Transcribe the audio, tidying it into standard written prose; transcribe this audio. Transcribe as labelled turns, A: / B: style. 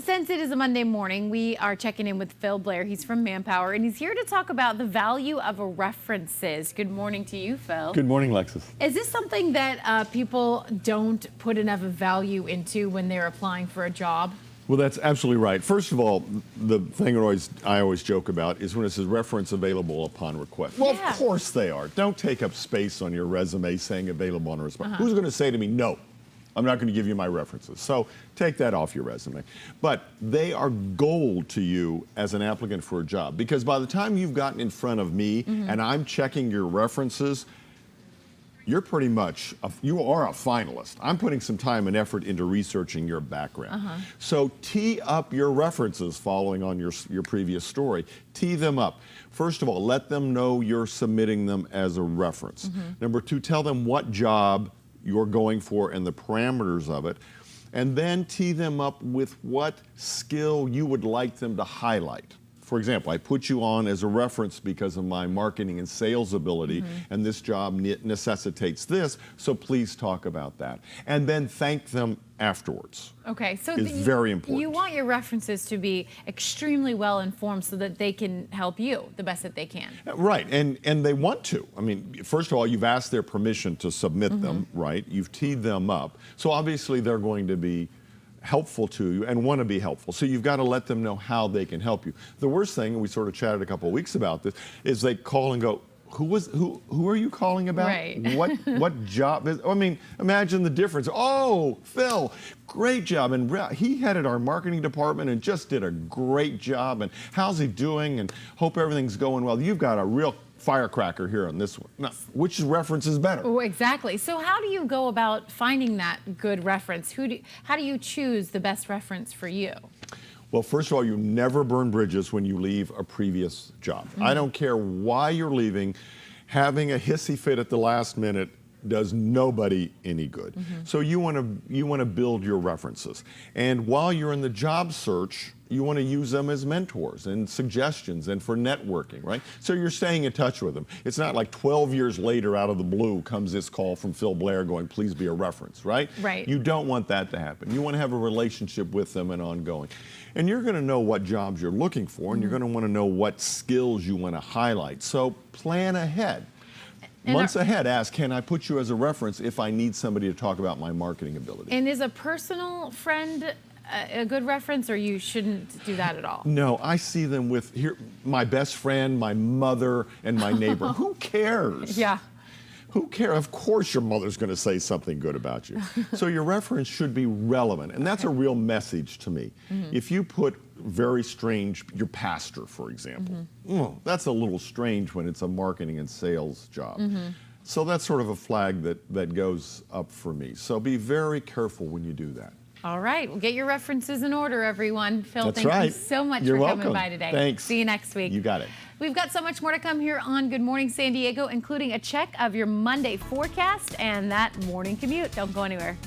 A: since it is a Monday morning, we are checking in with Phil Blair. He's from Manpower, and he's here to talk about the value of references. Good morning to you, Phil.
B: Good morning, Lexus.
A: Is this something that people don't put enough value into when they're applying for a job?
B: Well, that's absolutely right. First of all, the thing I always joke about is when it says reference available upon request. Well,
A: Yeah.
B: Of course they are. Don't take up space on your resume saying available on request. Who's going to say to me, no, I'm not going to give you my references? So take that off your resume. But they are gold to you as an applicant for a job, because by the time you've gotten in front of me and I'm checking your references, you're pretty much, you are a finalist. I'm putting some time and effort into researching your background. So tee up your references following on your previous story. Tee them up. First of all, let them know you're submitting them as a reference. Number two, tell them what job you're going for and the parameters of it. And then tee them up with what skill you would like them to highlight. For example, I put you on as a reference because of my marketing and sales ability, and this job necessitates this, so please talk about that. And then thank them afterwards.
A: Okay, so
B: it's very important.
A: You want your references to be extremely well informed so that they can help you the best that they can.
B: Right, and they want to. I mean, first of all, you've asked their permission to submit them, right? You've teed them up. So obviously they're going to be helpful to you and want to be helpful. So you've got to let them know how they can help you. The worst thing, and we sort of chatted a couple of weeks about this, is they call and go, who are you calling about?
A: Right.
B: What job is, I mean, imagine the difference. Oh, Phil, great job. And he headed our marketing department and just did a great job. And how's he doing? And hope everything's going well. You've got a real firecracker here on this one. Now, which reference is better?
A: Oh, exactly. So how do you go about finding that good reference? How do you choose the best reference for you?
B: Well, first of all, you never burn bridges when you leave a previous job. I don't care why you're leaving. Having a hissy fit at the last minute does nobody any good. So you want to build your references. And while you're in the job search, you want to use them as mentors and suggestions and for networking, right? So you're staying in touch with them. It's not like 12 years later out of the blue comes this call from Phil Blair going, please be a reference, right?
A: Right.
B: You don't want that to happen. You want to have a relationship with them and ongoing. And you're going to know what jobs you're looking for, and you're going to want to know what skills you want to highlight. So plan ahead. Months ahead, ask, can I put you as a reference if I need somebody to talk about my marketing ability?
A: And is a personal friend a good reference, or you shouldn't do that at all?
B: No, I see them with my best friend, my mother, and my neighbor. Who cares?
A: Yeah.
B: Who cares? Of course your mother's going to say something good about you. So your reference should be relevant, and that's a real message to me. If you put very strange, your pastor, for example, that's a little strange when it's a marketing and sales job. So that's sort of a flag that goes up for me. So be very careful when you do that.
A: All right, well, get your references in order, everyone. Phil,
B: That's
A: thank you so much for coming by today.
B: Thanks.
A: See you next week.
B: You got it.
A: We've got so much more to come here on Good Morning San Diego, including a check of your Monday forecast and that morning commute. Don't go anywhere.